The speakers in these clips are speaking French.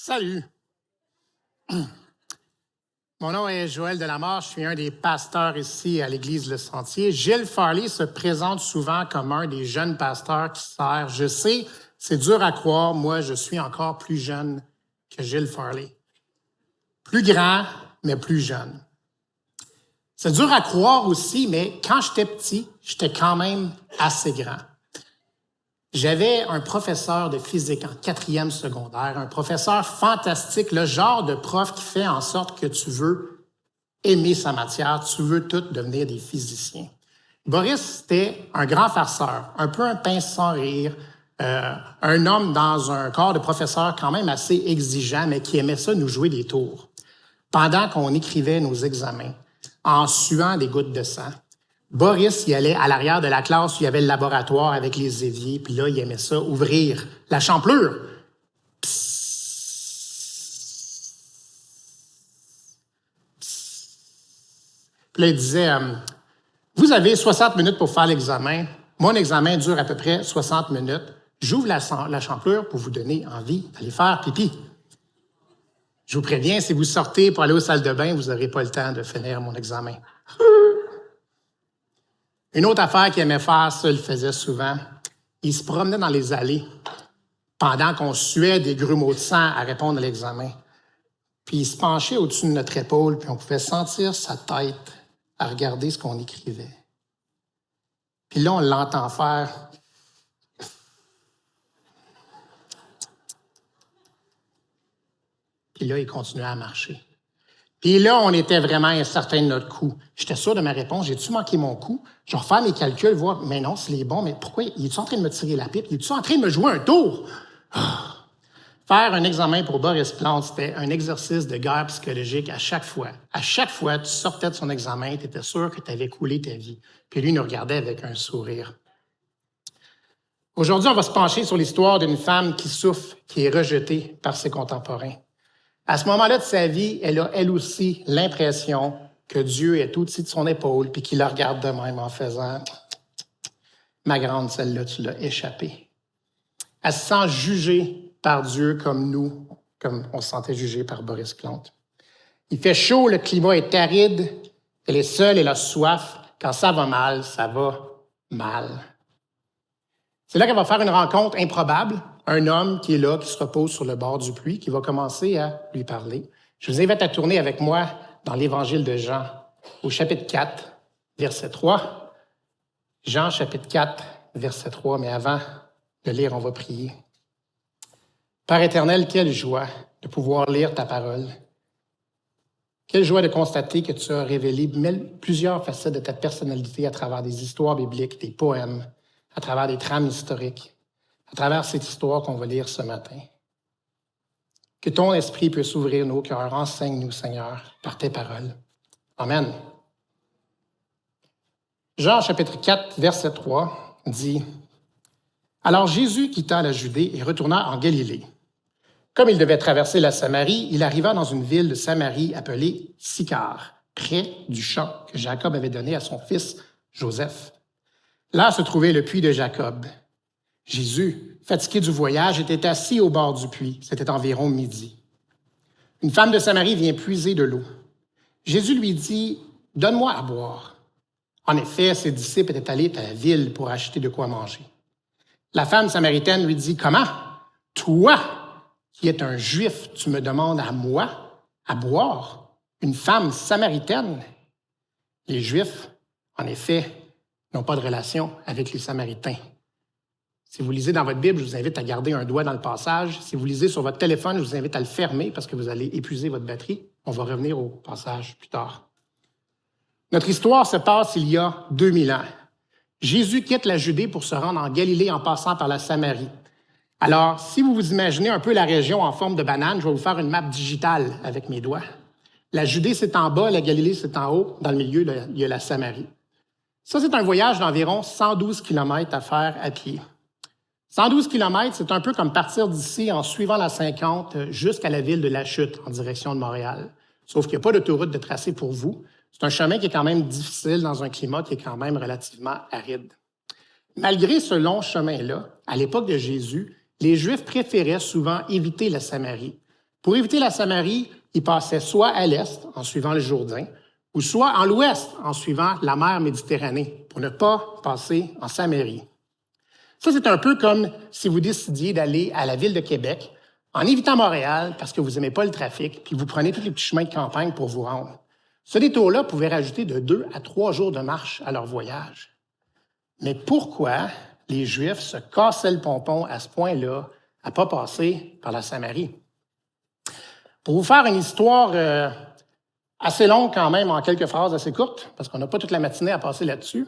Salut! Mon nom est Joël Delamarre, je suis un des pasteurs ici à l'Église Le Sentier. Gilles Farley se présente souvent comme un des jeunes pasteurs qui sert. Je sais, c'est dur à croire, moi je suis encore plus jeune que Gilles Farley. Plus grand, mais plus jeune. C'est dur à croire aussi, mais quand j'étais petit, j'étais quand même assez grand. J'avais un professeur de physique en 4e secondaire, un professeur fantastique, le genre de prof qui fait en sorte que tu veux aimer sa matière, tu veux tous devenir des physiciens. Boris, c'était un grand farceur, un peu un pince sans rire, un homme dans un corps de professeur quand même assez exigeant, mais qui aimait ça nous jouer des tours. Pendant qu'on écrivait nos examens, en suant des gouttes de sang, Boris, il allait à l'arrière de la classe où il y avait le laboratoire avec les éviers, puis là, il aimait ça, ouvrir la champlure. Puis là, il disait, vous avez 60 minutes pour faire l'examen. Mon examen dure à peu près 60 minutes. J'ouvre la champlure pour vous donner envie d'aller faire pipi. Je vous préviens, si vous sortez pour aller aux salles de bain, vous n'aurez pas le temps de finir mon examen. Une autre affaire qu'il aimait faire, ça, il le faisait souvent. Il se promenait dans les allées pendant qu'on suait des grumeaux de sang à répondre à l'examen. Puis il se penchait au-dessus de notre épaule, puis on pouvait sentir sa tête à regarder ce qu'on écrivait. Puis là, on l'entend faire. Puis là, il continuait à marcher. Puis là, on était vraiment incertain de notre coup. J'étais sûr de ma réponse. J'ai-tu manqué mon coup? Je vais refaire mes calculs, voir, mais non, c'est les bons. Mais pourquoi? Il est-tu en train de me tirer la pipe? Il est-tu en train de me jouer un tour? Faire un examen pour Boris Plante, c'était un exercice de guerre psychologique à chaque fois. À chaque fois, tu sortais de son examen, tu étais sûr que tu avais coulé ta vie. Puis lui, il nous regardait avec un sourire. Aujourd'hui, on va se pencher sur l'histoire d'une femme qui souffre, qui est rejetée par ses contemporains. À ce moment-là de sa vie, elle a elle aussi l'impression que Dieu est au-dessus de son épaule puis qu'il la regarde de même en faisant « Ma grande, celle-là, tu l'as échappée ». Elle se sent jugée par Dieu comme nous, comme on se sentait jugé par Boris Plante. Il fait chaud, le climat est aride, elle est seule, elle a soif. Quand ça va mal, ça va mal. C'est là qu'elle va faire une rencontre improbable. Un homme qui est là, qui se repose sur le bord du puits, qui va commencer à lui parler. Je vous invite à tourner avec moi dans l'Évangile de Jean, au chapitre 4, verset 3. Jean, chapitre 4, verset 3. Mais avant de lire, on va prier. Père éternel, quelle joie de pouvoir lire ta parole. Quelle joie de constater que tu as révélé plusieurs facettes de ta personnalité à travers des histoires bibliques, des poèmes, à travers des trames historiques, à travers cette histoire qu'on va lire ce matin. Que ton esprit puisse ouvrir nos cœurs. Enseigne-nous, Seigneur, par tes paroles. Amen. Jean, chapitre 4, verset 3, dit « Alors Jésus quitta la Judée et retourna en Galilée. Comme il devait traverser la Samarie, il arriva dans une ville de Samarie appelée Sychar, près du champ que Jacob avait donné à son fils Joseph. Là se trouvait le puits de Jacob. Jésus, fatigué du voyage, était assis au bord du puits. C'était environ midi. Une femme de Samarie vient puiser de l'eau. Jésus lui dit, « Donne-moi à boire. » En effet, ses disciples étaient allés à la ville pour acheter de quoi manger. La femme samaritaine lui dit, « Comment? Toi, qui es un Juif, tu me demandes à moi à boire? Une femme samaritaine? » Les Juifs, en effet, n'ont pas de relation avec les Samaritains. Si vous lisez dans votre Bible, je vous invite à garder un doigt dans le passage. Si vous lisez sur votre téléphone, je vous invite à le fermer parce que vous allez épuiser votre batterie. On va revenir au passage plus tard. Notre histoire se passe il y a 2000 ans. Jésus quitte la Judée pour se rendre en Galilée en passant par la Samarie. Alors, si vous vous imaginez un peu la région en forme de banane, je vais vous faire une map digitale avec mes doigts. La Judée, c'est en bas, la Galilée, c'est en haut. Dans le milieu, il y a la Samarie. Ça, c'est un voyage d'environ 112 km à faire à pied. 112 km, c'est un peu comme partir d'ici en suivant la 50 jusqu'à la ville de La Chute, en direction de Montréal. Sauf qu'il n'y a pas d'autoroute de tracé pour vous. C'est un chemin qui est quand même difficile dans un climat qui est quand même relativement aride. Malgré ce long chemin-là, à l'époque de Jésus, les Juifs préféraient souvent éviter la Samarie Pour éviter la Samarie, ils passaient soit à l'est, en suivant le Jourdain, ou soit en l'ouest, en suivant la mer Méditerranée, pour ne pas passer en Samarie. Ça, c'est un peu comme si vous décidiez d'aller à la ville de Québec en évitant Montréal parce que vous n'aimez pas le trafic, puis vous prenez tous les petits chemins de campagne pour vous rendre. Ce détour-là pouvait rajouter de 2 à 3 jours de marche à leur voyage. Mais pourquoi les Juifs se cassaient le pompon à ce point-là à ne pas passer par la Samarie? Pour vous faire une histoire assez longue quand même, en quelques phrases assez courtes, parce qu'on n'a pas toute la matinée à passer là-dessus,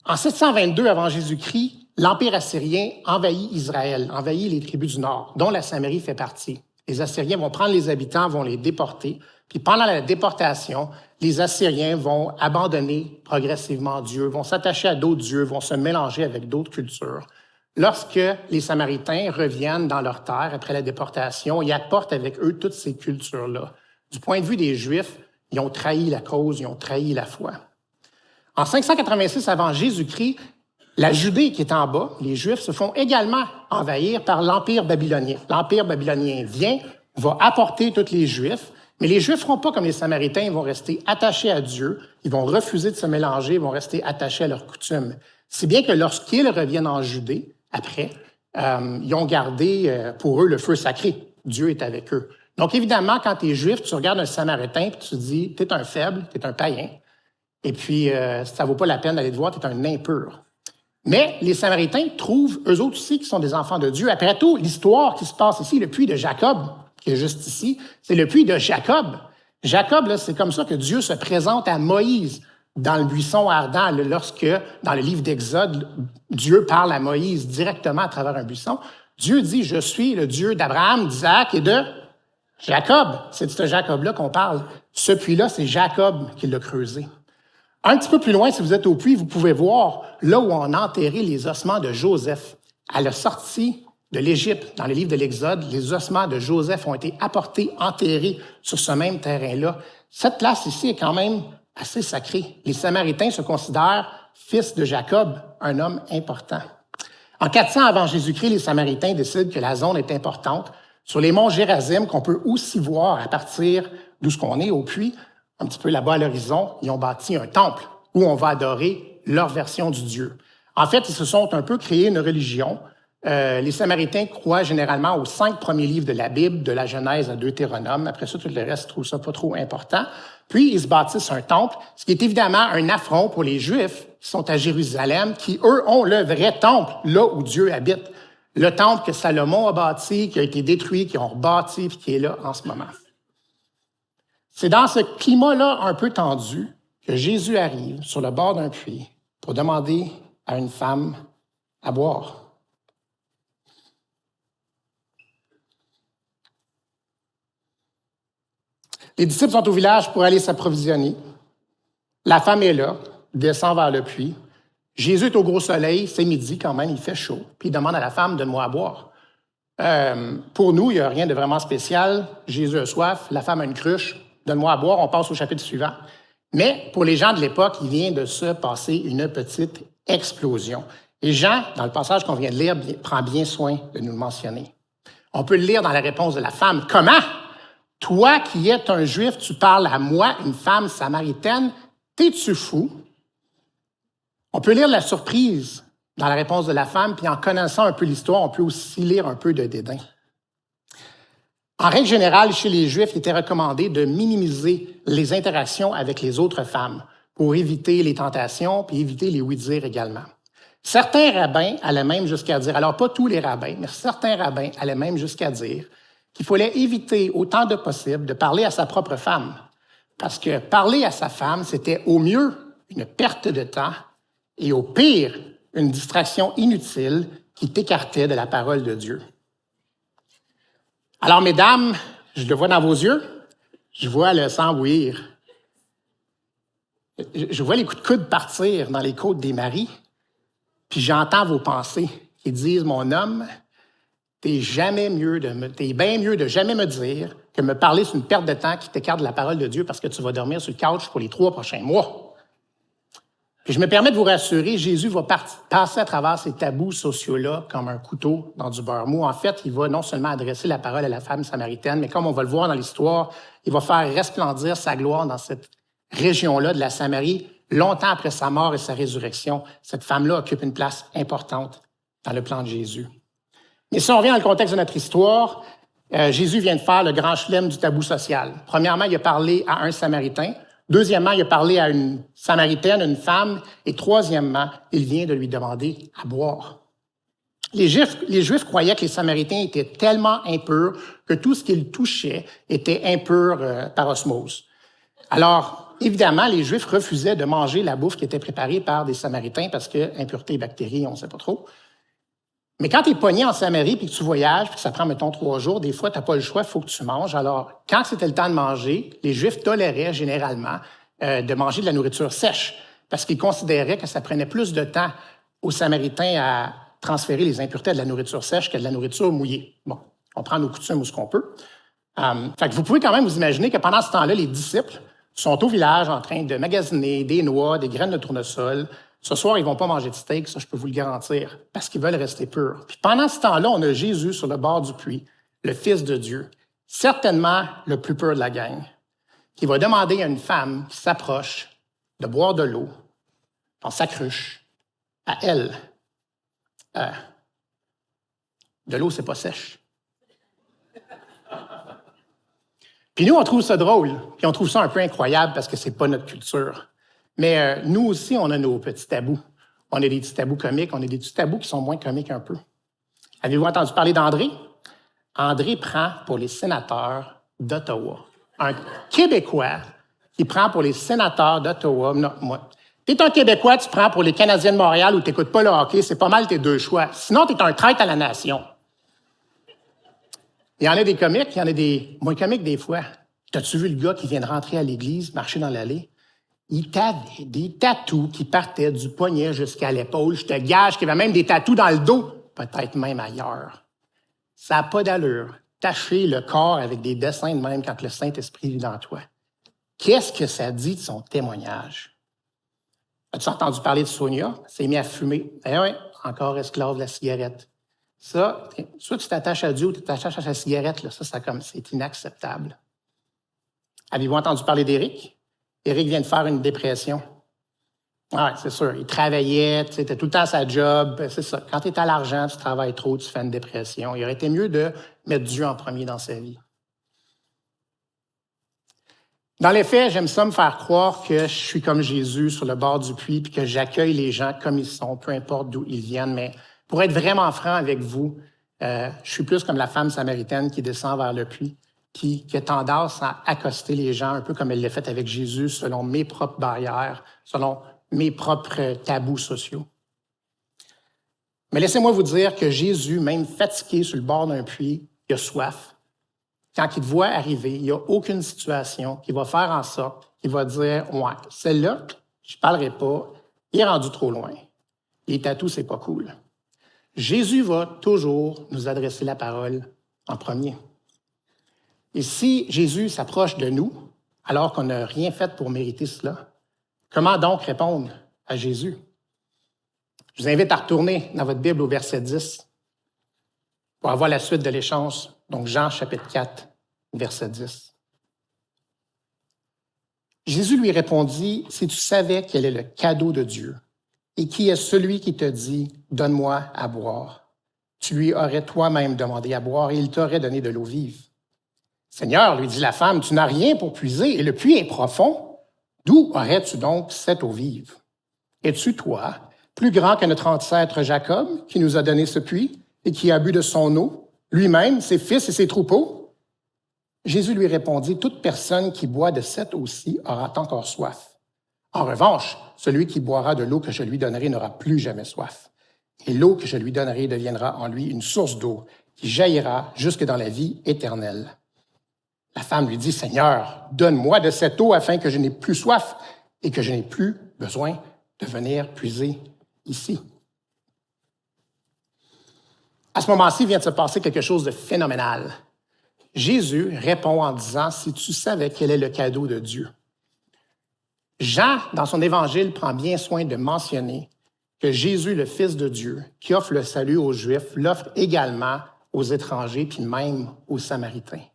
en 722 avant Jésus-Christ, l'Empire assyrien envahit Israël, envahit les tribus du Nord, dont la Samarie fait partie. Les Assyriens vont prendre les habitants, vont les déporter, puis pendant la déportation, les Assyriens vont abandonner progressivement Dieu, vont s'attacher à d'autres dieux, vont se mélanger avec d'autres cultures. Lorsque les Samaritains reviennent dans leur terre après la déportation, ils apportent avec eux toutes ces cultures-là. Du point de vue des Juifs, ils ont trahi la cause, ils ont trahi la foi. En 586 avant Jésus-Christ, la Judée qui est en bas, les Juifs se font également envahir par l'Empire babylonien. L'Empire babylonien vient, va apporter tous les Juifs, mais les Juifs ne feront pas comme les Samaritains, ils vont rester attachés à Dieu, ils vont refuser de se mélanger, ils vont rester attachés à leurs coutumes. Si bien que lorsqu'ils reviennent en Judée, après, ils ont gardé pour eux le feu sacré. Dieu est avec eux. Donc évidemment, quand tu es Juif, tu regardes un Samaritain et tu te dis, tu es un faible, tu es un païen, et puis ça ne vaut pas la peine d'aller te voir, tu es un impur. Mais les Samaritains trouvent, eux autres aussi, qui sont des enfants de Dieu. Après tout, l'histoire qui se passe ici, le puits de Jacob, qui est juste ici, c'est le puits de Jacob. Jacob, là, c'est comme ça que Dieu se présente à Moïse dans le buisson ardent, lorsque, dans le livre d'Exode, Dieu parle à Moïse directement à travers un buisson. Dieu dit, je suis le Dieu d'Abraham, d'Isaac et de Jacob. C'est de ce Jacob-là qu'on parle. Ce puits-là, c'est Jacob qui l'a creusé. Un petit peu plus loin, si vous êtes au puits, vous pouvez voir là où on a enterré les ossements de Joseph. À la sortie de l'Égypte, dans le livre de l'Exode, les ossements de Joseph ont été apportés, enterrés sur ce même terrain-là. Cette place ici est quand même assez sacrée. Les Samaritains se considèrent fils de Jacob, un homme important. En 400 avant Jésus-Christ, les Samaritains décident que la zone est importante. Sur les monts Gérazim, qu'on peut aussi voir à partir d'où ce qu'on est au puits, un petit peu là-bas à l'horizon, ils ont bâti un temple où on va adorer leur version du Dieu. En fait, ils se sont un peu créés une religion. Les Samaritains croient généralement aux 5 premiers livres de la Bible, de la Genèse à Deutéronome. Après ça, tout le reste, ils trouvent ça pas trop important. Puis, ils se bâtissent un temple, ce qui est évidemment un affront pour les Juifs qui sont à Jérusalem, qui, eux, ont le vrai temple, là où Dieu habite. Le temple que Salomon a bâti, qui a été détruit, qu'ils ont rebâti, puis qui est là en ce moment. C'est dans ce climat-là un peu tendu que Jésus arrive sur le bord d'un puits pour demander à une femme à boire. Les disciples sont au village pour aller s'approvisionner. La femme est là, descend vers le puits. Jésus est au gros soleil, c'est midi quand même, il fait chaud. Puis il demande à la femme, donne-moi à boire. Pour nous, il n'y a rien de vraiment spécial. Jésus a soif, la femme a une cruche, donne-moi à boire, on passe au chapitre suivant. Mais pour les gens de l'époque, il vient de se passer une petite explosion. Et Jean, dans le passage qu'on vient de lire, prend bien soin de nous le mentionner. On peut le lire dans la réponse de la femme. Comment? Toi qui es un Juif, tu parles à moi, une femme samaritaine, t'es-tu fou? On peut lire la surprise dans la réponse de la femme, puis en connaissant un peu l'histoire, on peut aussi lire un peu de dédain. En règle générale, chez les Juifs, il était recommandé de minimiser les interactions avec les autres femmes pour éviter les tentations puis éviter les oui-dire également. Certains rabbins allaient même jusqu'à dire, alors pas tous les rabbins, mais certains rabbins allaient même jusqu'à dire qu'il fallait éviter autant de possible de parler à sa propre femme, parce que parler à sa femme, c'était au mieux une perte de temps et au pire, une distraction inutile qui t'écartait de la parole de Dieu. Alors, mesdames, je le vois dans vos yeux, je vois le sang bouillir. Je vois les coups de coude partir dans les côtes des maris, puis j'entends vos pensées qui disent, mon homme, t'es bien mieux de jamais me dire que me parler c'est une perte de temps qui t'écarte de la parole de Dieu parce que tu vas dormir sur le couch pour les 3 prochains mois. Puis je me permets de vous rassurer, Jésus va passer à travers ces tabous sociaux-là comme un couteau dans du beurre mou. En fait, il va non seulement adresser la parole à la femme samaritaine, mais comme on va le voir dans l'histoire, il va faire resplendir sa gloire dans cette région-là de la Samarie. Longtemps après sa mort et sa résurrection, cette femme-là occupe une place importante dans le plan de Jésus. Mais si on revient dans le contexte de notre histoire, Jésus vient de faire le grand chelem du tabou social. Premièrement, il a parlé à un Samaritain. Deuxièmement, il a parlé à une Samaritaine, une femme. Et troisièmement, il vient de lui demander à boire. Les Juifs croyaient que les Samaritains étaient tellement impurs que tout ce qu'ils touchaient était impur par osmose. Alors, évidemment, les Juifs refusaient de manger la bouffe qui était préparée par des Samaritains parce que impureté et bactéries, on ne sait pas trop. Mais quand tu es pogné en Samarie puis que tu voyages, puis que ça prend, mettons, 3 jours, des fois, tu n'as pas le choix, il faut que tu manges. Alors, quand c'était le temps de manger, les Juifs toléraient généralement de manger de la nourriture sèche parce qu'ils considéraient que ça prenait plus de temps aux Samaritains à transférer les impuretés de la nourriture sèche que de la nourriture mouillée. Bon, on prend nos coutumes où ce qu'on peut. Fait que vous pouvez quand même vous imaginer que pendant ce temps-là, les disciples sont au village en train de magasiner des noix, des graines de tournesol. Ce soir, ils ne vont pas manger de steak, ça je peux vous le garantir, parce qu'ils veulent rester purs. Puis pendant ce temps-là, on a Jésus sur le bord du puits, le Fils de Dieu, certainement le plus pur de la gang, qui va demander à une femme qui s'approche de boire de l'eau dans sa cruche, à elle. De l'eau, c'est pas sèche. Puis nous, on trouve ça drôle, puis on trouve ça un peu incroyable parce que c'est pas notre culture. Mais nous aussi, on a nos petits tabous. On a des petits tabous comiques, on a des petits tabous qui sont moins comiques un peu. Avez-vous entendu parler d'André? André prend pour les sénateurs d'Ottawa. Un Québécois qui prend pour les sénateurs d'Ottawa. Non, moi. T'es un Québécois, tu prends pour les Canadiens de Montréal ou t'écoutes pas le hockey, c'est pas mal tes 2 choix. Sinon, t'es un traître à la nation. Il y en a des comiques, il y en a des moins comiques des fois. T'as-tu vu le gars qui vient de rentrer à l'église, marcher dans l'allée? Il avait des tatous qui partaient du poignet jusqu'à l'épaule. Je te gage qu'il y avait même des tatous dans le dos, peut-être même ailleurs. Ça n'a pas d'allure. Tacher le corps avec des dessins de même quand le Saint-Esprit vit dans toi. Qu'est-ce que ça dit de son témoignage? As-tu entendu parler de Sonia? Elle s'est mise à fumer. Eh oui, encore esclave de la cigarette. Ça, soit tu t'attaches à Dieu ou tu t'attaches à la cigarette, là, c'est inacceptable. Avez-vous entendu parler d'Éric? Éric vient de faire une dépression. Oui, c'est sûr. Il travaillait, tu étais tout le temps à sa job. C'est ça. Quand tu es à l'argent, tu travailles trop, tu fais une dépression. Il aurait été mieux de mettre Dieu en premier dans sa vie. Dans les faits, j'aime ça me faire croire que je suis comme Jésus sur le bord du puits puis que j'accueille les gens comme ils sont, peu importe d'où ils viennent. Mais pour être vraiment franc avec vous, je suis plus comme la femme samaritaine qui descend vers le puits, qui a tendance à accoster les gens, un peu comme elle l'a fait avec Jésus, selon mes propres barrières, selon mes propres tabous sociaux. Mais laissez-moi vous dire que Jésus, même fatigué sur le bord d'un puits, il a soif. Quand il te voit arriver, il n'y a aucune situation qui va faire en sorte qu'il va dire « Ouais, celle-là, je ne parlerai pas, il est rendu trop loin. Les tatous, c'est pas cool. » Jésus va toujours nous adresser la parole en premier. Et si Jésus s'approche de nous, alors qu'on n'a rien fait pour mériter cela, comment donc répondre à Jésus? Je vous invite à retourner dans votre Bible au verset 10 pour avoir la suite de l'échange. Donc, Jean, chapitre 4, verset 10. Jésus lui répondit, « Si tu savais quel est le cadeau de Dieu et qui est celui qui te dit, « Donne-moi à boire », tu lui aurais toi-même demandé à boire et il t'aurait donné de l'eau vive. » Seigneur, lui dit la femme, tu n'as rien pour puiser et le puits est profond. D'où aurais-tu donc cette eau vive? Es-tu, toi, plus grand que notre ancêtre Jacob, qui nous a donné ce puits et qui a bu de son eau, lui-même, ses fils et ses troupeaux? Jésus lui répondit, toute personne qui boit de cette eau-ci aura encore soif. En revanche, celui qui boira de l'eau que je lui donnerai n'aura plus jamais soif. Et l'eau que je lui donnerai deviendra en lui une source d'eau qui jaillira jusque dans la vie éternelle. La femme lui dit, « Seigneur, donne-moi de cette eau afin que je n'ai plus soif et que je n'ai plus besoin de venir puiser ici. » À ce moment-ci, vient de se passer quelque chose de phénoménal. Jésus répond en disant, « Si tu savais quel est le cadeau de Dieu. » Jean, dans son évangile, prend bien soin de mentionner que Jésus, le Fils de Dieu, qui offre le salut aux Juifs, l'offre également aux étrangers, puis même aux Samaritains.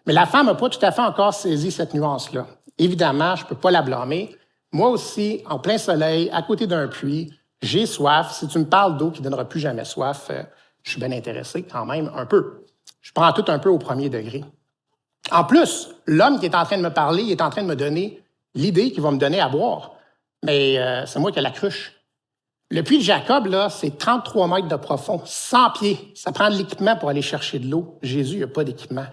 Mais la femme n'a pas tout à fait encore saisi cette nuance-là. Évidemment, je ne peux pas la blâmer. Moi aussi, en plein soleil, à côté d'un puits, j'ai soif. Si tu me parles d'eau qui ne donnera plus jamais soif, je suis bien intéressé quand même un peu. Je prends tout un peu au premier degré. En plus, l'homme qui est en train de me parler, il est en train de me donner l'idée qu'il va me donner à boire. Mais c'est moi qui ai la cruche. Le puits de Jacob, là, c'est 33 mètres de profond, 100 pieds. Ça prend de l'équipement pour aller chercher de l'eau. Jésus, il n'a pas d'équipement.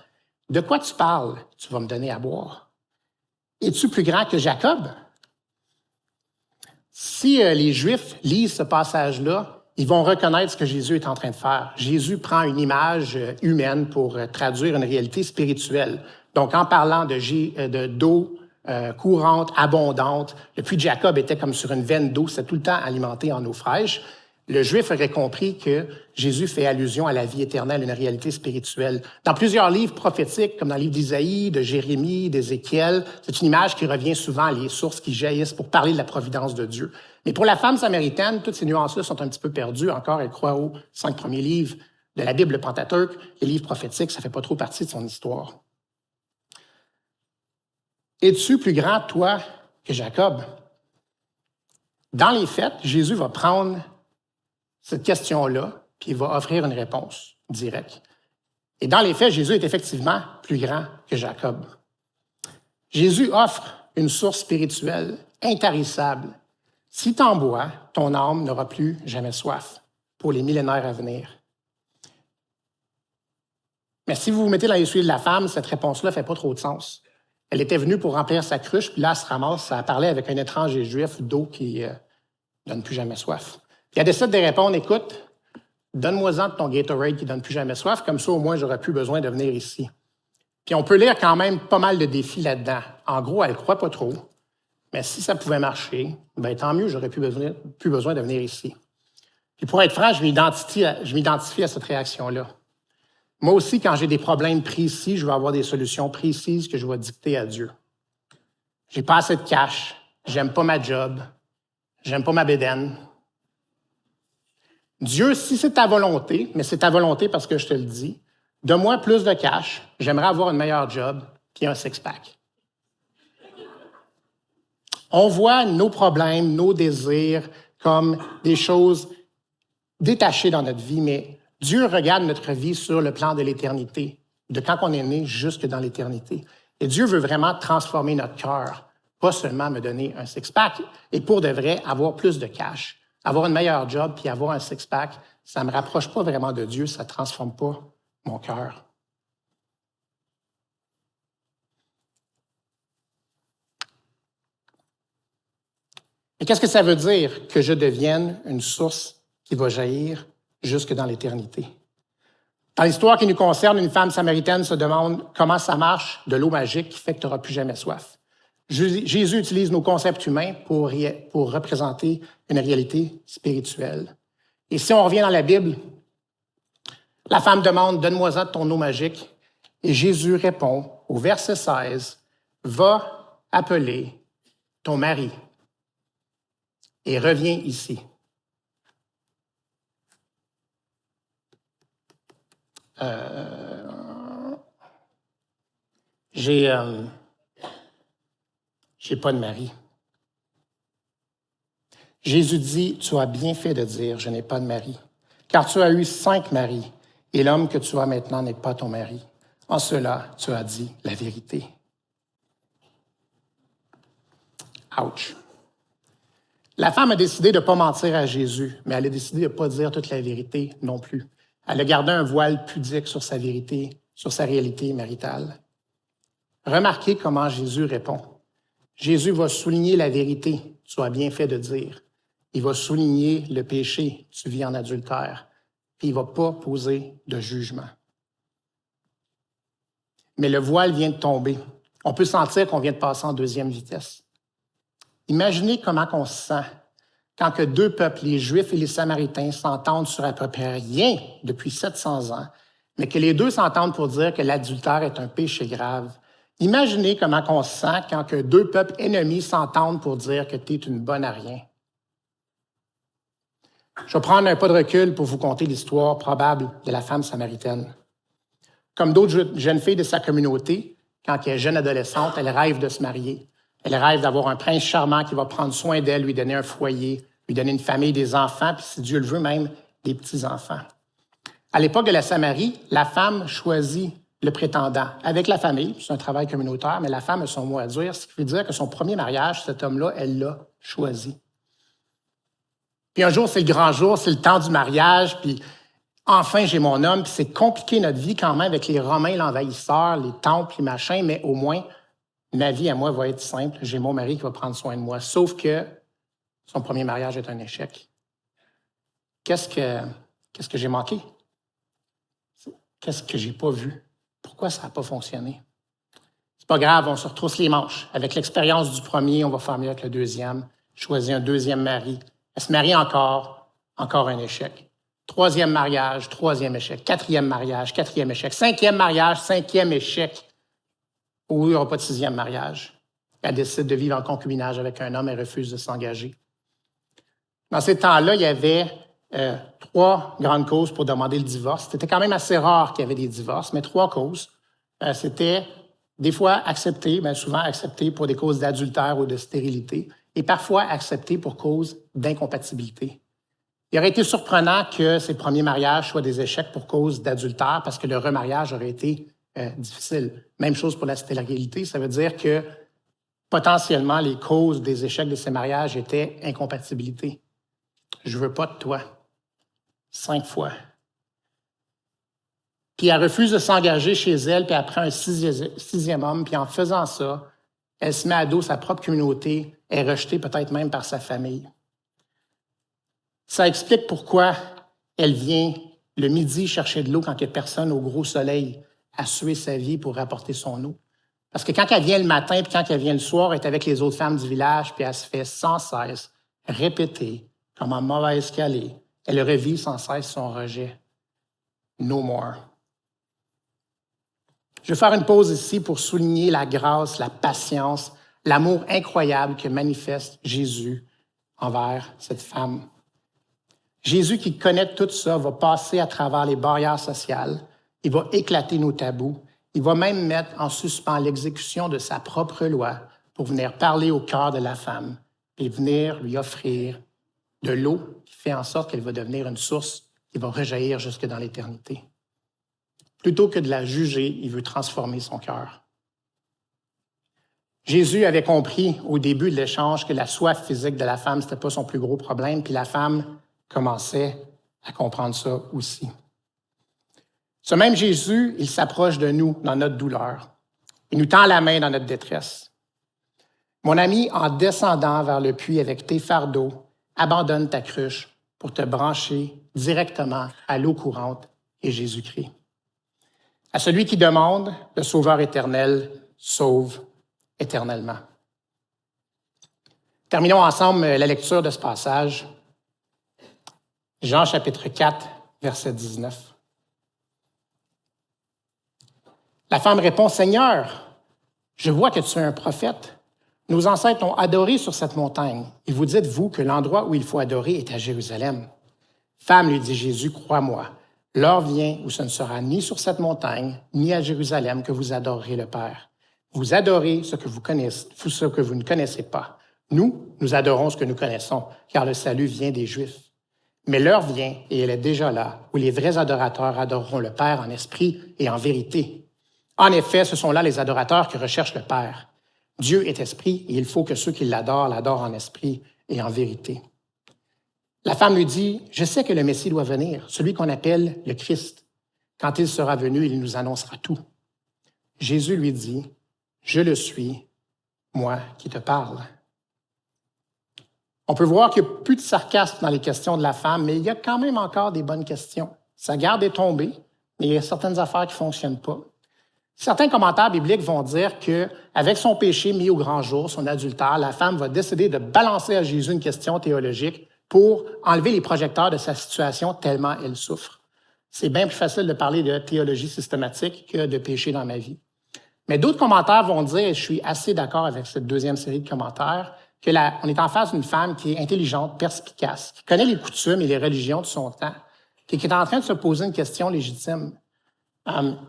De quoi tu parles? Tu vas me donner à boire. Es-tu plus grand que Jacob? Si les Juifs lisent ce passage-là, ils vont reconnaître ce que Jésus est en train de faire. Jésus prend une image humaine pour traduire une réalité spirituelle. Donc, en parlant d'eau courante, abondante, le puits de Jacob était comme sur une veine d'eau, c'est tout le temps alimenté en eau fraîche. Le Juif aurait compris que Jésus fait allusion à la vie éternelle, une réalité spirituelle. Dans plusieurs livres prophétiques, comme dans le livre d'Isaïe, de Jérémie, d'Ézéchiel, c'est une image qui revient souvent, les sources qui jaillissent pour parler de la providence de Dieu. Mais pour la femme samaritaine, toutes ces nuances-là sont un petit peu perdues. Encore, elle croit aux 5 premiers livres de la Bible, le Pentateuque, les livres prophétiques, ça ne fait pas trop partie de son histoire. Es-tu plus grand, toi, que Jacob? Dans les faits, Jésus va prendre cette question-là, puis il va offrir une réponse directe. Et dans les faits, Jésus est effectivement plus grand que Jacob. Jésus offre une source spirituelle intarissable. Si tu en bois, ton âme n'aura plus jamais soif pour les millénaires à venir. Mais si vous vous mettez dans les souliers de la femme, cette réponse-là ne fait pas trop de sens. Elle était venue pour remplir sa cruche, puis là, elle se ramasse à parler avec un étranger juif d'eau qui ne donne plus jamais soif. Puis elle décide de répondre, écoute, donne-moi-en de ton Gatorade qui ne donne plus jamais soif, comme ça, au moins, j'aurais plus besoin de venir ici. Puis on peut lire quand même pas mal de défis là-dedans. En gros, elle ne croit pas trop, mais si ça pouvait marcher, bien, tant mieux, j'aurais plus besoin de venir ici. Puis pour être franc, je m'identifie à cette réaction-là. Moi aussi, quand j'ai des problèmes précis, je vais avoir des solutions précises que je vais dicter à Dieu. J'ai pas assez de cash, j'aime pas ma job, j'aime pas ma bédaine. Dieu, si c'est ta volonté, mais c'est ta volonté parce que je te le dis, donne-moi plus de cash, j'aimerais avoir une meilleure job, puis un six-pack. On voit nos problèmes, nos désirs comme des choses détachées dans notre vie, mais Dieu regarde notre vie sur le plan de l'éternité, de quand on est né jusque dans l'éternité. Et Dieu veut vraiment transformer notre cœur, pas seulement me donner un six-pack, et pour de vrai, avoir plus de cash. Avoir une meilleure job puis avoir un six-pack, ça ne me rapproche pas vraiment de Dieu, ça ne transforme pas mon cœur. Et qu'est-ce que ça veut dire que je devienne une source qui va jaillir jusque dans l'éternité? Dans l'histoire qui nous concerne, une femme samaritaine se demande comment ça marche de l'eau magique qui fait que tu n'auras plus jamais soif. Jésus utilise nos concepts humains pour représenter une réalité spirituelle. Et si on revient dans la Bible, la femme demande « Donne-moi-en de ton eau magique ». Et Jésus répond au verset 16 « Va appeler ton mari et reviens ici ». J'ai pas de mari. Jésus dit, tu as bien fait de dire, je n'ai pas de mari, car tu as eu 5 maris, et l'homme que tu as maintenant n'est pas ton mari. En cela, tu as dit la vérité. Ouch. La femme a décidé de ne pas mentir à Jésus, mais elle a décidé de ne pas dire toute la vérité non plus. Elle a gardé un voile pudique sur sa vérité, sur sa réalité maritale. Remarquez comment Jésus répond. Jésus va souligner la vérité, tu as bien fait de dire. Il va souligner le péché, tu vis en adultère. Puis il ne va pas poser de jugement. Mais le voile vient de tomber. On peut sentir qu'on vient de passer en deuxième vitesse. Imaginez comment on se sent quand que 2 peuples, les Juifs et les Samaritains, s'entendent sur à peu près rien depuis 700 ans, mais que les deux s'entendent pour dire que l'adultère est un péché grave, Imaginez comment on se sent quand que deux peuples ennemis s'entendent pour dire que tu es une bonne à rien. Je vais prendre un pas de recul pour vous conter l'histoire probable de la femme samaritaine. Comme d'autres jeunes filles de sa communauté, quand elle est jeune adolescente, elle rêve de se marier. Elle rêve d'avoir un prince charmant qui va prendre soin d'elle, lui donner un foyer, lui donner une famille, des enfants, puis si Dieu le veut, même des petits-enfants. À l'époque de la Samarie, la femme choisit le prétendant avec la famille. C'est un travail communautaire, mais la femme a son mot à dire, ce qui veut dire que son premier mariage, cet homme-là, elle l'a choisi. Puis un jour, c'est le grand jour, c'est le temps du mariage, puis enfin, j'ai mon homme, puis c'est compliqué notre vie quand même avec les Romains, l'envahisseur, les temples, les machins, mais au moins, ma vie à moi va être simple. J'ai mon mari qui va prendre soin de moi. Sauf que son premier mariage est un échec. Qu'est-ce que j'ai manqué? Qu'est-ce que j'ai pas vu? Pourquoi ça n'a pas fonctionné? C'est pas grave, on se retrousse les manches. Avec l'expérience du premier, on va faire mieux avec le deuxième. Choisir un deuxième mari. Elle se marie encore un échec. Troisième mariage, troisième échec. Quatrième mariage, quatrième échec. Cinquième mariage, cinquième échec. Oui, il n'y aura pas de sixième mariage. Elle décide de vivre en concubinage avec un homme et refuse de s'engager. Dans ces temps-là, il y avait 3 grandes causes pour demander le divorce. C'était quand même assez rare qu'il y avait des divorces, mais 3 causes. C'était des fois accepté, mais souvent accepté pour des causes d'adultère ou de stérilité, et parfois accepté pour cause d'incompatibilité. Il aurait été surprenant que ces premiers mariages soient des échecs pour cause d'adultère, parce que le remariage aurait été difficile. Même chose pour la stérilité, ça veut dire que potentiellement les causes des échecs de ces mariages étaient incompatibilité. Je veux pas de toi. 5 fois. Puis elle refuse de s'engager chez elle, puis elle prend un sixième homme, puis en faisant ça, elle se met à dos sa propre communauté, est rejetée peut-être même par sa famille. Ça explique pourquoi elle vient le midi chercher de l'eau quand il n'y a personne au gros soleil à suer sa vie pour rapporter son eau. Parce que quand elle vient le matin puis quand elle vient le soir, elle est avec les autres femmes du village, puis elle se fait sans cesse répéter comment mauvaise qu'elle est. Elle revit sans cesse son rejet. No more. Je vais faire une pause ici pour souligner la grâce, la patience, l'amour incroyable que manifeste Jésus envers cette femme. Jésus, qui connaît tout ça, va passer à travers les barrières sociales. Il va éclater nos tabous. Il va même mettre en suspens l'exécution de sa propre loi pour venir parler au cœur de la femme et venir lui offrir de l'eau qui fait en sorte qu'elle va devenir une source qui va rejaillir jusque dans l'éternité. Plutôt que de la juger, il veut transformer son cœur. Jésus avait compris au début de l'échange que la soif physique de la femme, ce n'était pas son plus gros problème, puis la femme commençait à comprendre ça aussi. Ce même Jésus, il s'approche de nous dans notre douleur. Il nous tend la main dans notre détresse. Mon ami, en descendant vers le puits avec tes fardeaux, abandonne ta cruche pour te brancher directement à l'eau courante et Jésus-Christ. À celui qui demande, le Sauveur éternel sauve éternellement. Terminons ensemble la lecture de ce passage. Jean chapitre 4, verset 19. La femme répond, « Seigneur, je vois que tu es un prophète. Nos ancêtres ont adoré sur cette montagne. Et vous dites, vous, que l'endroit où il faut adorer est à Jérusalem. » Femme, lui dit Jésus, « Crois-moi, l'heure vient où ce ne sera ni sur cette montagne, ni à Jérusalem que vous adorerez le Père. Vous adorez ce que vous connaissez, ce que vous ne connaissez pas. Nous adorons ce que nous connaissons, car le salut vient des Juifs. Mais l'heure vient, et elle est déjà là, où les vrais adorateurs adoreront le Père en esprit et en vérité. En effet, ce sont là les adorateurs qui recherchent le Père. Dieu est esprit, et il faut que ceux qui l'adorent en esprit et en vérité. » La femme lui dit, « Je sais que le Messie doit venir, celui qu'on appelle le Christ. Quand il sera venu, il nous annoncera tout. » Jésus lui dit, « Je le suis, moi qui te parle. » On peut voir qu'il n'y a plus de sarcasme dans les questions de la femme, mais il y a quand même encore des bonnes questions. Sa garde est tombée, mais il y a certaines affaires qui ne fonctionnent pas. Certains commentaires bibliques vont dire qu'avec son péché mis au grand jour, son adultère, la femme va décider de balancer à Jésus une question théologique pour enlever les projecteurs de sa situation tellement elle souffre. C'est bien plus facile de parler de théologie systématique que de péché dans ma vie. Mais d'autres commentaires vont dire, et je suis assez d'accord avec cette deuxième série de commentaires, on est en face d'une femme qui est intelligente, perspicace, qui connaît les coutumes et les religions de son temps, qui est en train de se poser une question légitime.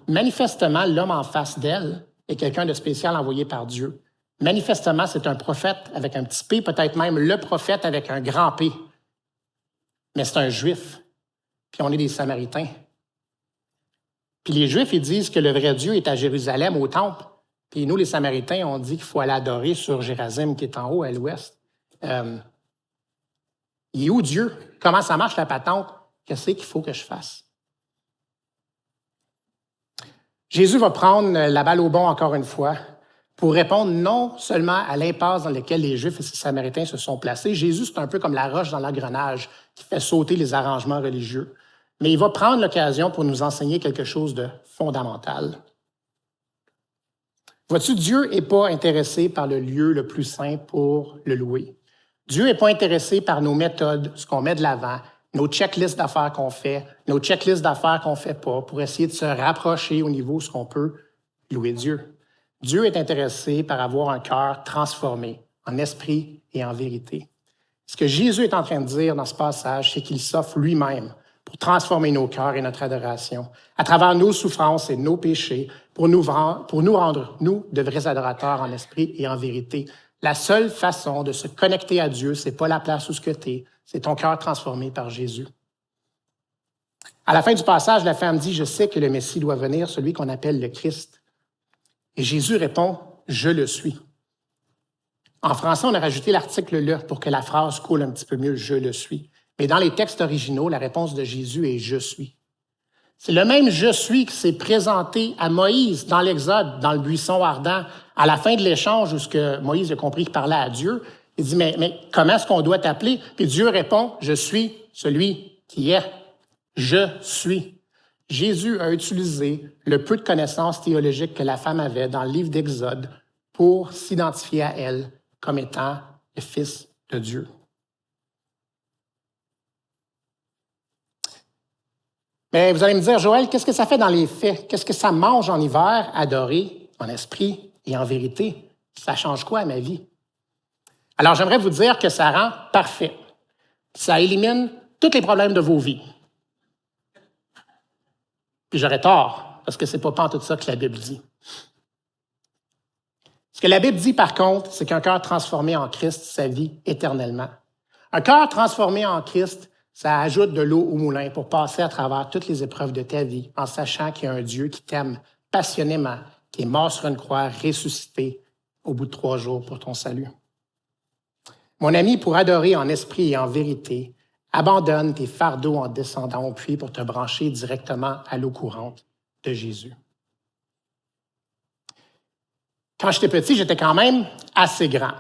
Manifestement, l'homme en face d'elle est quelqu'un de spécial envoyé par Dieu. Manifestement, c'est un prophète avec un petit P, peut-être même le prophète avec un grand P. Mais c'est un Juif, puis on est des Samaritains. Puis les Juifs, ils disent que le vrai Dieu est à Jérusalem, au temple. Puis nous, les Samaritains, on dit qu'il faut aller adorer sur Gérazim, qui est en haut, à l'ouest. Il est où Dieu? Comment ça marche, la patente? Qu'est-ce qu'il faut que je fasse? Jésus va prendre la balle au bon encore une fois pour répondre non seulement à l'impasse dans laquelle les Juifs et les Samaritains se sont placés. Jésus, c'est un peu comme la roche dans l'engrenage qui fait sauter les arrangements religieux. Mais il va prendre l'occasion pour nous enseigner quelque chose de fondamental. Vois-tu, Dieu n'est pas intéressé par le lieu le plus saint pour le louer. Dieu n'est pas intéressé par nos méthodes, ce qu'on met de l'avant, nos checklists d'affaires qu'on fait, nos checklists d'affaires qu'on ne fait pas, pour essayer de se rapprocher au niveau de ce qu'on peut louer Dieu. Dieu est intéressé par avoir un cœur transformé en esprit et en vérité. Ce que Jésus est en train de dire dans ce passage, c'est qu'il s'offre lui-même pour transformer nos cœurs et notre adoration, à travers nos souffrances et nos péchés, pour nous rendre, nous, de vrais adorateurs en esprit et en vérité. La seule façon de se connecter à Dieu, c'est pas la place où ce que tu es, c'est ton cœur transformé par Jésus. À la fin du passage, la femme dit, « Je sais que le Messie doit venir, celui qu'on appelle le Christ. » Et Jésus répond, « Je le suis. » En français, on a rajouté l'article « le » pour que la phrase coule un petit peu mieux, « Je le suis ». Mais dans les textes originaux, la réponse de Jésus est « Je suis ». C'est le même « Je suis » qui s'est présenté à Moïse dans l'Exode, dans le buisson ardent. À la fin de l'échange où ce que Moïse a compris qu'il parlait à Dieu, il dit « Mais comment est-ce qu'on doit t'appeler? » Puis Dieu répond « Je suis celui qui est. Je suis. » Jésus a utilisé le peu de connaissances théologiques que la femme avait dans le livre d'Exode pour s'identifier à elle comme étant le Fils de Dieu. Mais vous allez me dire, Joël, qu'est-ce que ça fait dans les faits? Qu'est-ce que ça mange en hiver, adorer en esprit et en vérité? Ça change quoi à ma vie? Alors, j'aimerais vous dire que ça rend parfait. Ça élimine tous les problèmes de vos vies. Puis j'aurais tort, parce que c'est pas tout ça que la Bible dit. Ce que la Bible dit, par contre, c'est qu'un cœur transformé en Christ, ça vit éternellement. Un cœur transformé en Christ, ça ajoute de l'eau au moulin pour passer à travers toutes les épreuves de ta vie en sachant qu'il y a un Dieu qui t'aime passionnément, qui est mort sur une croix, ressuscité au bout de 3 jours pour ton salut. Mon ami, pour adorer en esprit et en vérité, abandonne tes fardeaux en descendant au puits pour te brancher directement à l'eau courante de Jésus. Quand j'étais petit, j'étais quand même assez grand.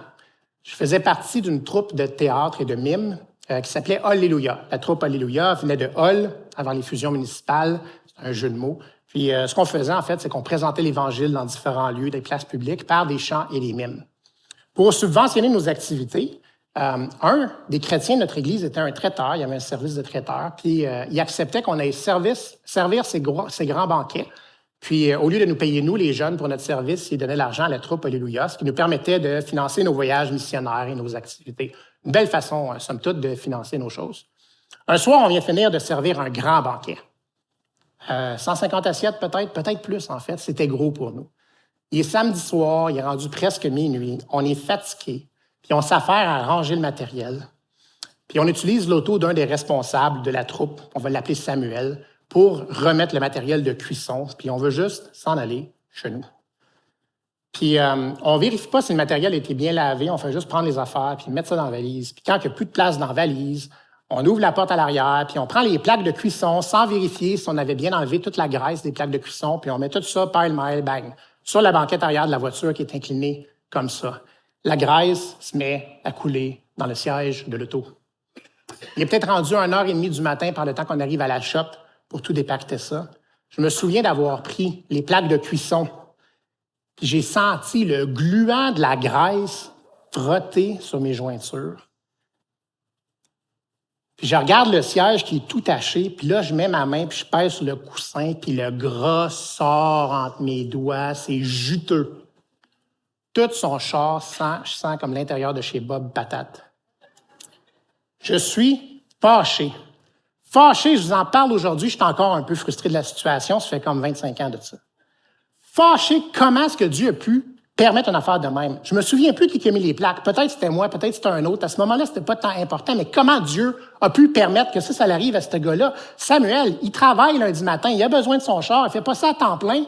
Je faisais partie d'une troupe de théâtre et de mime qui s'appelait Alléluia. La troupe Alléluia venait de Hall, avant les fusions municipales. C'est un jeu de mots. Puis ce qu'on faisait, en fait, c'est qu'on présentait l'Évangile dans différents lieux, des places publiques, par des chants et des mimes. Pour subventionner nos activités, un des chrétiens de notre Église était un traiteur. Il y avait un service de traiteur. Puis il acceptait qu'on aille servir ces grands banquets. Puis, au lieu de nous payer, nous, les jeunes, pour notre service, il donnait l'argent à la troupe Alléluia, ce qui nous permettait de financer nos voyages missionnaires et nos activités. Une belle façon, somme toute, de financer nos choses. Un soir, on vient finir de servir un grand banquet. 150 assiettes, peut-être plus, en fait. C'était gros pour nous. Il est samedi soir, il est rendu presque minuit. On est fatigué, puis on s'affaire à ranger le matériel. Puis on utilise l'auto d'un des responsables de la troupe, on va l'appeler Samuel, pour remettre le matériel de cuisson, puis on veut juste s'en aller chez nous. Puis on ne vérifie pas si le matériel a été bien lavé, on fait juste prendre les affaires, puis mettre ça dans la valise. Puis quand il n'y a plus de place dans la valise, on ouvre la porte à l'arrière, puis on prend les plaques de cuisson sans vérifier si on avait bien enlevé toute la graisse des plaques de cuisson, puis on met tout ça, pile-mile, bang, sur la banquette arrière de la voiture qui est inclinée comme ça. La graisse se met à couler dans le siège de l'auto. Il est peut-être rendu 1h30 du matin par le temps qu'on arrive à la shop pour tout dépaqueter ça. Je me souviens d'avoir pris les plaques de cuisson, puis j'ai senti le gluant de la graisse frotter sur mes jointures. Puis je regarde le siège qui est tout taché, puis là, je mets ma main, puis je pèse sur le coussin, puis le gras sort entre mes doigts, c'est juteux. Tout son char sent, je sens comme l'intérieur de chez Bob Patate. Je suis fâché. Fâché, je vous en parle aujourd'hui, je suis encore un peu frustré de la situation, ça fait comme 25 ans de ça. Fâché, comment est-ce que Dieu a pu permettre une affaire de même? Je me souviens plus qui a mis les plaques. Peut-être c'était moi, peut-être c'était un autre. À ce moment-là, c'était pas tant important, mais comment Dieu a pu permettre que ça arrive à ce gars-là? Samuel, il travaille lundi matin, il a besoin de son char, il fait pas ça à temps plein.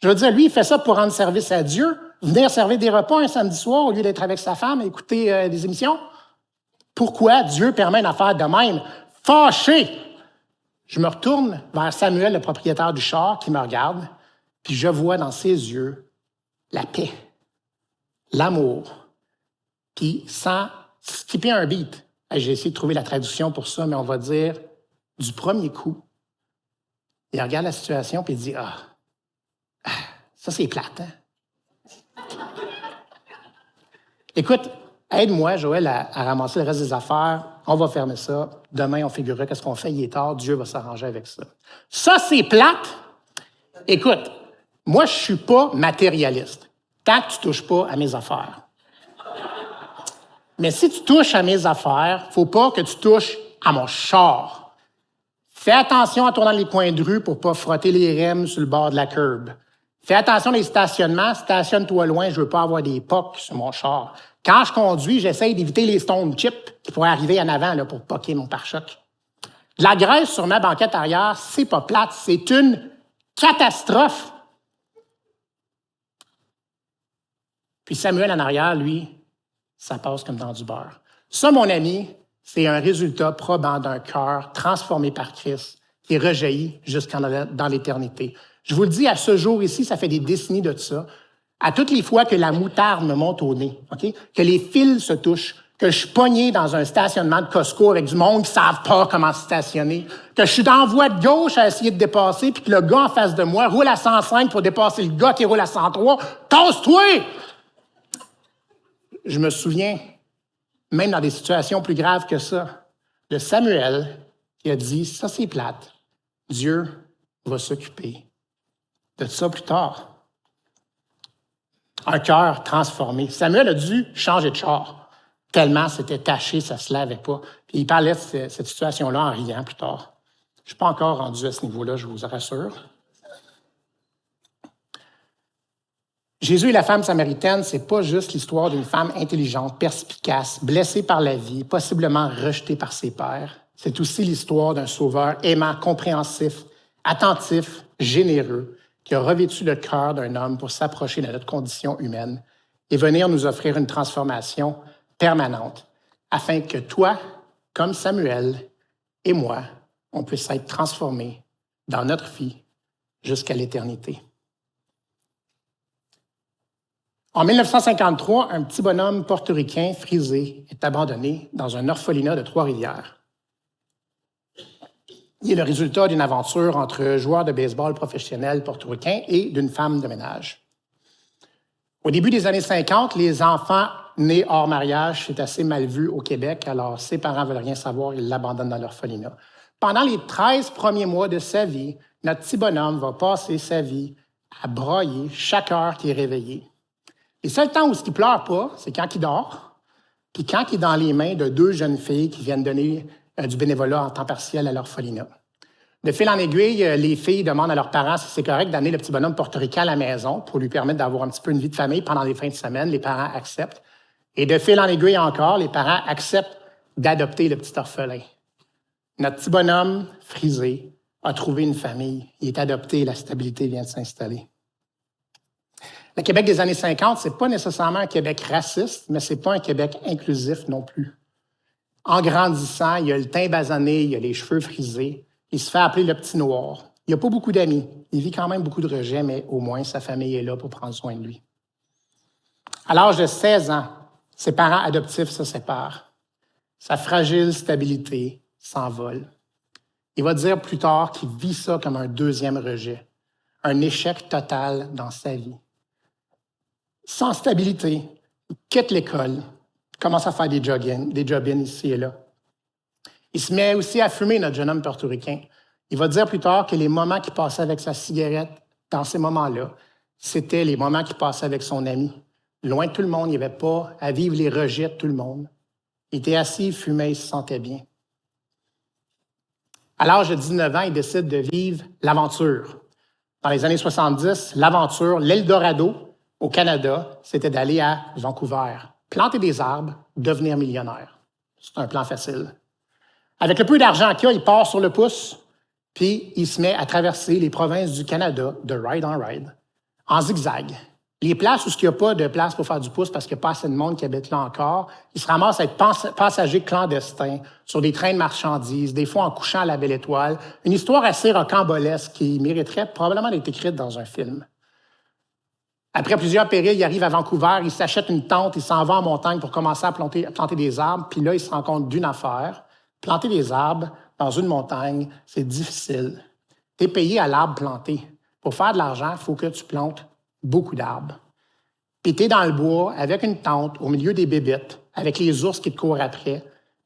Je veux dire, lui, il fait ça pour rendre service à Dieu, venir servir des repas un samedi soir au lieu d'être avec sa femme et écouter des émissions. Pourquoi Dieu permet une affaire de même? Fâché! Je me retourne vers Samuel, le propriétaire du char, qui me regarde, puis je vois dans ses yeux la paix, l'amour, puis sans skipper un beat. J'ai essayé de trouver la traduction pour ça, mais on va dire du premier coup. Il regarde la situation, puis il dit « Ah, ça c'est plate, hein? » Écoute, aide-moi, Joël, à ramasser le reste des affaires. On va fermer ça. Demain, on figurera qu'est-ce qu'on fait. Il est tard. Dieu va s'arranger avec ça. Ça, c'est plate. Écoute, moi, je suis pas matérialiste. Tant que tu touches pas à mes affaires. Mais si tu touches à mes affaires, faut pas que tu touches à mon char. Fais attention en tournant les coins de rue pour pas frotter les rêmes sur le bord de la curb. Fais attention les stationnements. Stationne-toi loin, je veux pas avoir des pocs sur mon char. Quand je conduis, j'essaye d'éviter les stone chips qui pourraient arriver en avant là, pour poquer mon pare-choc. De la graisse sur ma banquette arrière, c'est pas plate, c'est une catastrophe. Puis Samuel en arrière, lui, ça passe comme dans du beurre. Ça, mon ami, c'est un résultat probant d'un cœur transformé par Christ qui est rejailli dans l'éternité. Je vous le dis, à ce jour ici, ça fait des décennies de ça. À toutes les fois que la moutarde me monte au nez, OK? Que les fils se touchent, que je suis pogné dans un stationnement de Costco avec du monde qui ne savent pas comment se stationner, que je suis dans la voie de gauche à essayer de dépasser, puis que le gars en face de moi roule à 105 pour dépasser le gars qui roule à 103. Tasse-toi! Je me souviens, même dans des situations plus graves que ça, de Samuel qui a dit « Ça, c'est plate. Dieu va s'occuper de ça plus tard. » Un cœur transformé. Samuel a dû changer de char, tellement c'était taché, ça ne se lavait pas. Puis il parlait de cette situation-là en riant plus tard. Je ne suis pas encore rendu à ce niveau-là, je vous rassure. Jésus et la femme samaritaine, ce n'est pas juste l'histoire d'une femme intelligente, perspicace, blessée par la vie, possiblement rejetée par ses pairs. C'est aussi l'histoire d'un sauveur aimant, compréhensif, attentif, généreux, qui a revêtu le cœur d'un homme pour s'approcher de notre condition humaine et venir nous offrir une transformation permanente, afin que toi, comme Samuel et moi, on puisse être transformés dans notre vie jusqu'à l'éternité. En 1953, un petit bonhomme portoricain frisé est abandonné dans un orphelinat de Trois-Rivières. Il est le résultat d'une aventure entre joueurs de baseball professionnels portoricains et d'une femme de ménage. Au début des années 50, les enfants nés hors mariage, c'est assez mal vu au Québec, alors ses parents ne veulent rien savoir, ils l'abandonnent dans l'orphelinat. Pendant les 13 premiers mois de sa vie, notre petit bonhomme va passer sa vie à brailler chaque heure qu'il est réveillé. Les seuls temps où il ne pleure pas, c'est quand il dort, puis quand il est dans les mains de deux jeunes filles qui viennent donner du bénévolat en temps partiel à l'orphelinat. De fil en aiguille, les filles demandent à leurs parents si c'est correct d'amener le petit bonhomme portoricain à la maison pour lui permettre d'avoir un petit peu une vie de famille pendant les fins de semaine. Les parents acceptent. Et de fil en aiguille encore, les parents acceptent d'adopter le petit orphelin. Notre petit bonhomme, frisé, a trouvé une famille. Il est adopté et la stabilité vient de s'installer. Le Québec des années 50, ce n'est pas nécessairement un Québec raciste, mais ce n'est pas un Québec inclusif non plus. En grandissant, il a le teint basané, il a les cheveux frisés. Il se fait appeler le petit noir. Il n'a pas beaucoup d'amis. Il vit quand même beaucoup de rejets, mais au moins sa famille est là pour prendre soin de lui. À l'âge de 16 ans, ses parents adoptifs se séparent. Sa fragile stabilité s'envole. Il va dire plus tard qu'il vit ça comme un deuxième rejet, un échec total dans sa vie. Sans stabilité, il quitte l'école, commence à faire des job-ins ici et là. Il se met aussi à fumer, notre jeune homme portoricain. Il va dire plus tard que les moments qu'il passait avec sa cigarette, dans ces moments-là, c'était les moments qu'il passait avec son ami. Loin de tout le monde, il n'y avait pas à vivre les rejets de tout le monde. Il était assis, il fumait, il se sentait bien. À l'âge de 19 ans, il décide de vivre l'aventure. Dans les années 70, l'aventure, l'Eldorado au Canada, c'était d'aller à Vancouver, planter des arbres, devenir millionnaire. C'est un plan facile. Avec le peu d'argent qu'il a, il part sur le pouce, puis il se met à traverser les provinces du Canada de ride en ride, en zigzag. Les places où il n'y a pas de place pour faire du pouce parce qu'il n'y a pas assez de monde qui habite là encore, il se ramasse à être passager clandestin sur des trains de marchandises, des fois en couchant à la Belle Étoile. Une histoire assez rocambolesque qui mériterait probablement d'être écrite dans un film. Après plusieurs périls, il arrive à Vancouver, il s'achète une tente, il s'en va en montagne pour commencer à planter des arbres, puis là, il se rend compte d'une affaire. Planter des arbres dans une montagne, c'est difficile. Tu es payé à l'arbre planté. Pour faire de l'argent, il faut que tu plantes beaucoup d'arbres. Puis tu es dans le bois, avec une tente, au milieu des bébites, avec les ours qui te courent après.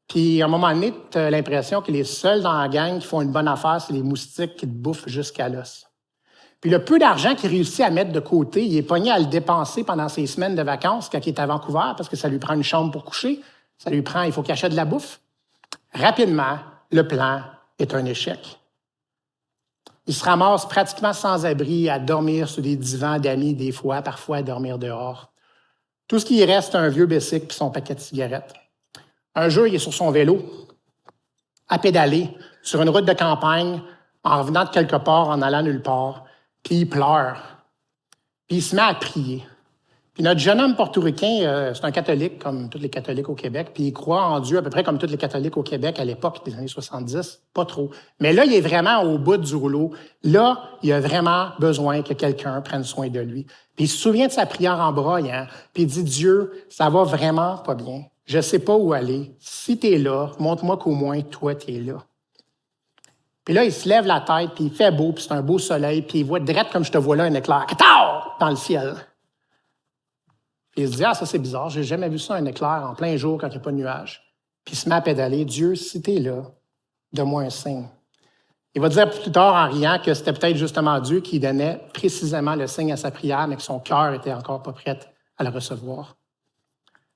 Puis à un moment donné, tu as l'impression que les seuls dans la gang qui font une bonne affaire, c'est les moustiques qui te bouffent jusqu'à l'os. Puis le peu d'argent qu'il réussit à mettre de côté, il est pogné à le dépenser pendant ses semaines de vacances quand il est à Vancouver, parce que ça lui prend une chambre pour coucher, il faut qu'il achète de la bouffe. Rapidement, le plan est un échec. Il se ramasse pratiquement sans abri à dormir sur des divans d'amis des fois, parfois à dormir dehors. Tout ce qui y reste, c'est un vieux bicycle et son paquet de cigarettes. Un jour, il est sur son vélo, à pédaler, sur une route de campagne, en revenant de quelque part, en allant nulle part, puis il pleure. Puis il se met à prier. Puis notre jeune homme portoricain, c'est un catholique, comme tous les catholiques au Québec, puis il croit en Dieu à peu près comme tous les catholiques au Québec à l'époque des années 70, pas trop. Mais là, il est vraiment au bout du rouleau. Là, il a vraiment besoin que quelqu'un prenne soin de lui. Puis il se souvient de sa prière en broyant, puis il dit, Dieu, ça va vraiment pas bien. Je ne sais pas où aller. Si tu es là, montre-moi qu'au moins toi, tu es là. Puis là, il se lève la tête, puis il fait beau, puis c'est un beau soleil, puis il voit direct comme je te vois là un éclair, dans le ciel. Puis il se dit, ça c'est bizarre, j'ai jamais vu ça, un éclair en plein jour quand il n'y a pas de nuage. Puis il se met à pédaler, Dieu, si t'es là, donne-moi un signe. Il va dire plus tard en riant que c'était peut-être justement Dieu qui donnait précisément le signe à sa prière, mais que son cœur était encore pas prêt à le recevoir.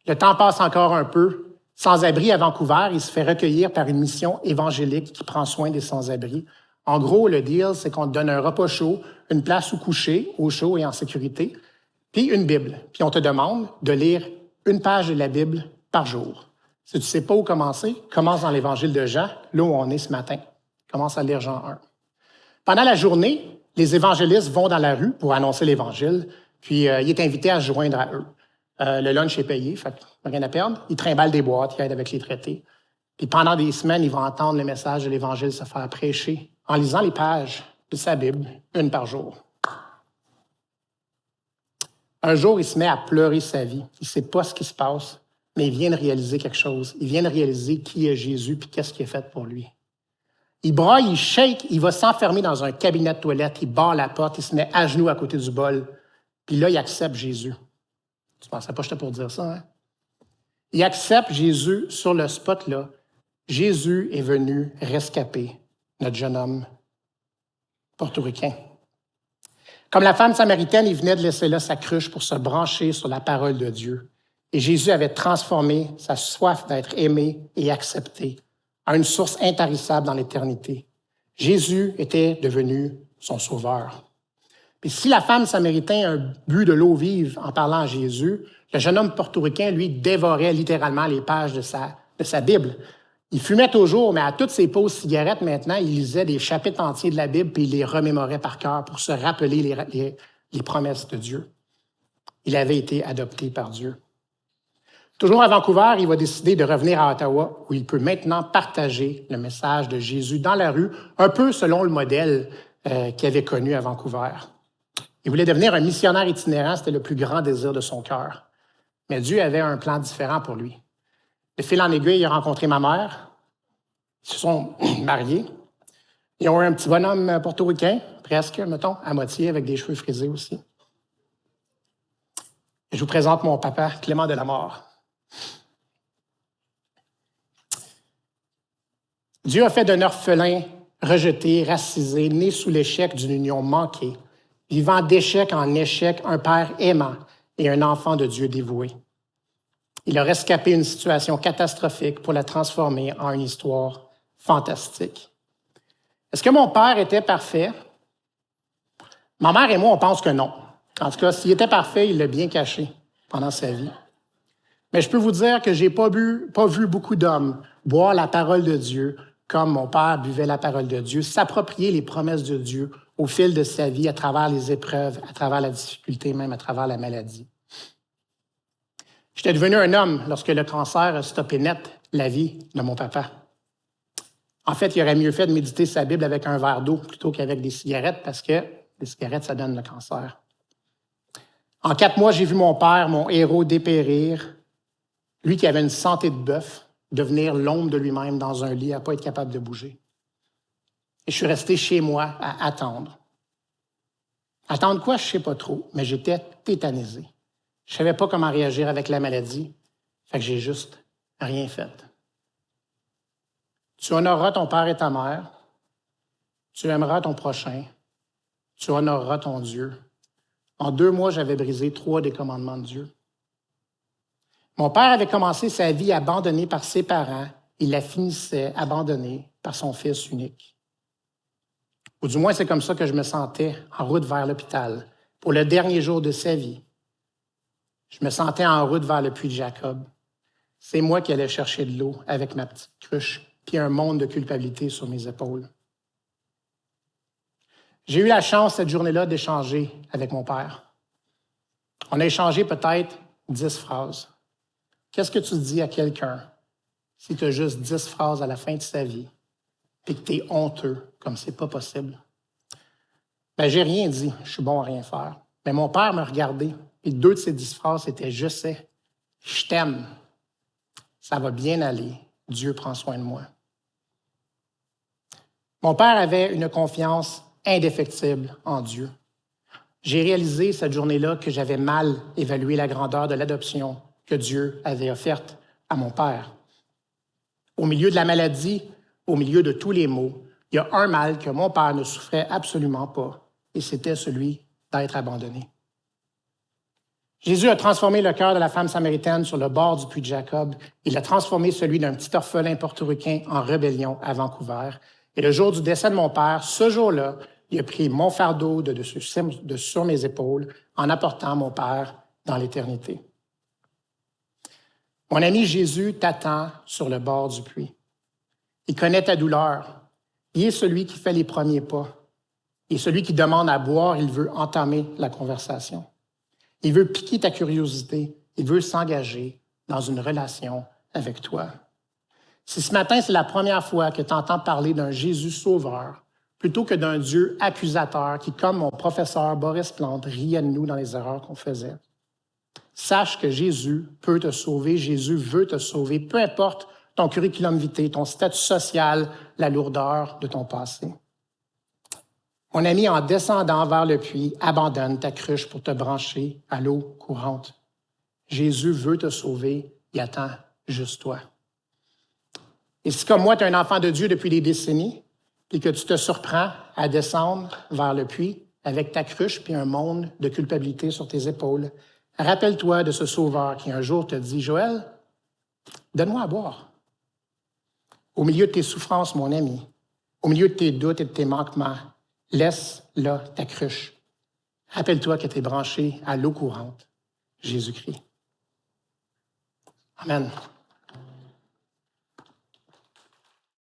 Le temps passe encore un peu. Sans abri à Vancouver, il se fait recueillir par une mission évangélique qui prend soin des sans-abri. En gros, le deal, c'est qu'on te donne un repas chaud, une place où coucher, au chaud et en sécurité, puis une Bible. Puis on te demande de lire une page de la Bible par jour. Si tu ne sais pas où commencer, commence dans l'Évangile de Jean, là où on est ce matin. Commence à lire Jean 1. Pendant la journée, les évangélistes vont dans la rue pour annoncer l'Évangile, puis il est invité à se joindre à eux. Le lunch est payé, fait rien à perdre. Il trimballe des boîtes, il aide avec les traités. Puis pendant des semaines, ils vont entendre le message de l'Évangile se faire prêcher en lisant les pages de sa Bible, une par jour. Un jour, il se met à pleurer sa vie. Il ne sait pas ce qui se passe, mais il vient de réaliser quelque chose. Il vient de réaliser qui est Jésus puis qu'est-ce qui est fait pour lui. Il braille, il shake, il va s'enfermer dans un cabinet de toilette, il barre la porte, il se met à genoux à côté du bol. Puis là, il accepte Jésus. Tu ne pensais pas que j'étais pour dire ça, hein? Il accepte Jésus sur le spot, là. Jésus est venu rescaper notre jeune homme portoricain. Comme la femme samaritaine, il venait de laisser là sa cruche pour se brancher sur la parole de Dieu. Et Jésus avait transformé sa soif d'être aimé et accepté en une source intarissable dans l'éternité. Jésus était devenu son sauveur. Puis si la femme samaritaine a bu de l'eau vive en parlant à Jésus, le jeune homme portoricain, lui, dévorait littéralement les pages de sa Bible. Il fumait toujours, mais à toutes ses pauses cigarettes, maintenant, il lisait des chapitres entiers de la Bible puis il les remémorait par cœur pour se rappeler les promesses de Dieu. Il avait été adopté par Dieu. Toujours à Vancouver, il va décider de revenir à Ottawa, où il peut maintenant partager le message de Jésus dans la rue, un peu selon le modèle qu'il avait connu à Vancouver. Il voulait devenir un missionnaire itinérant, c'était le plus grand désir de son cœur. Mais Dieu avait un plan différent pour lui. De fil en aiguille, il a rencontré ma mère. Ils se sont mariés. Ils ont eu un petit bonhomme portoricain, presque, mettons, à moitié, avec des cheveux frisés aussi. Et je vous présente mon papa, Clément Delamore. Dieu a fait d'un orphelin rejeté, racisé, né sous l'échec d'une union manquée, vivant d'échec en échec, un père aimant et un enfant de Dieu dévoué. Il a rescapé une situation catastrophique pour la transformer en une histoire fantastique. Est-ce que mon père était parfait? Ma mère et moi, on pense que non. En tout cas, s'il était parfait, il l'a bien caché pendant sa vie. Mais je peux vous dire que je n'ai pas vu beaucoup d'hommes boire la parole de Dieu comme mon père buvait la parole de Dieu, s'approprier les promesses de Dieu au fil de sa vie, à travers les épreuves, à travers la difficulté, même à travers la maladie. J'étais devenu un homme lorsque le cancer a stoppé net la vie de mon papa. En fait, il aurait mieux fait de méditer sa Bible avec un verre d'eau plutôt qu'avec des cigarettes, parce que les cigarettes, ça donne le cancer. En 4 mois, j'ai vu mon père, mon héros, dépérir. Lui qui avait une santé de bœuf, devenir l'ombre de lui-même dans un lit, à ne pas être capable de bouger. Et je suis resté chez moi à attendre. Attendre quoi, je ne sais pas trop, mais j'étais tétanisé. Je ne savais pas comment réagir avec la maladie, fait que j'ai juste rien fait. Tu honoreras ton père et ta mère, tu aimeras ton prochain, tu honoreras ton Dieu. En 2 mois, j'avais brisé 3 des commandements de Dieu. Mon père avait commencé sa vie abandonné par ses parents. Il la finissait abandonnée par son fils unique. Ou du moins, c'est comme ça que je me sentais en route vers l'hôpital. Pour le dernier jour de sa vie, je me sentais en route vers le puits de Jacob. C'est moi qui allais chercher de l'eau avec ma petite cruche, puis un monde de culpabilité sur mes épaules. J'ai eu la chance cette journée-là d'échanger avec mon père. On a échangé peut-être 10 phrases. Qu'est-ce que tu dis à quelqu'un si tu as juste 10 phrases à la fin de sa vie et que tu es honteux, comme c'est pas possible? Ben, j'ai rien dit, je suis bon à rien faire. Mais mon père me regardait, et 2 de ces 10 phrases étaient « Je sais, je t'aime, ça va bien aller, Dieu prend soin de moi ». Mon père avait une confiance indéfectible en Dieu. J'ai réalisé cette journée-là que j'avais mal évalué la grandeur de l'adoption que Dieu avait offerte à mon père. Au milieu de la maladie, au milieu de tous les maux, il y a un mal que mon père ne souffrait absolument pas, et c'était celui d'être abandonné. Jésus a transformé le cœur de la femme samaritaine sur le bord du puits de Jacob. Il a transformé celui d'un petit orphelin portoricain en rébellion à Vancouver. Et le jour du décès de mon père, ce jour-là, il a pris mon fardeau de sur mes épaules en apportant mon père dans l'éternité. Mon ami Jésus t'attend sur le bord du puits. Il connaît ta douleur. Il est celui qui fait les premiers pas. Il est celui qui demande à boire. Il veut entamer la conversation. Il veut piquer ta curiosité. Il veut s'engager dans une relation avec toi. Si ce matin, c'est la première fois que tu entends parler d'un Jésus sauveur, plutôt que d'un Dieu accusateur qui, comme mon professeur Boris Plante, riait de nous dans les erreurs qu'on faisait, sache que Jésus peut te sauver, Jésus veut te sauver, peu importe ton curriculum vitae, ton statut social, la lourdeur de ton passé. Mon ami, en descendant vers le puits, abandonne ta cruche pour te brancher à l'eau courante. Jésus veut te sauver, il attend juste toi. Et si, comme moi, tu es un enfant de Dieu depuis des décennies, puis que tu te surprends à descendre vers le puits avec ta cruche puis un monde de culpabilité sur tes épaules, rappelle-toi de ce Sauveur qui un jour te dit « Joël, donne-moi à boire. » Au milieu de tes souffrances, mon ami, au milieu de tes doutes et de tes manquements, laisse là ta cruche. Rappelle-toi que tu es branché à l'eau courante, Jésus-Christ. Amen.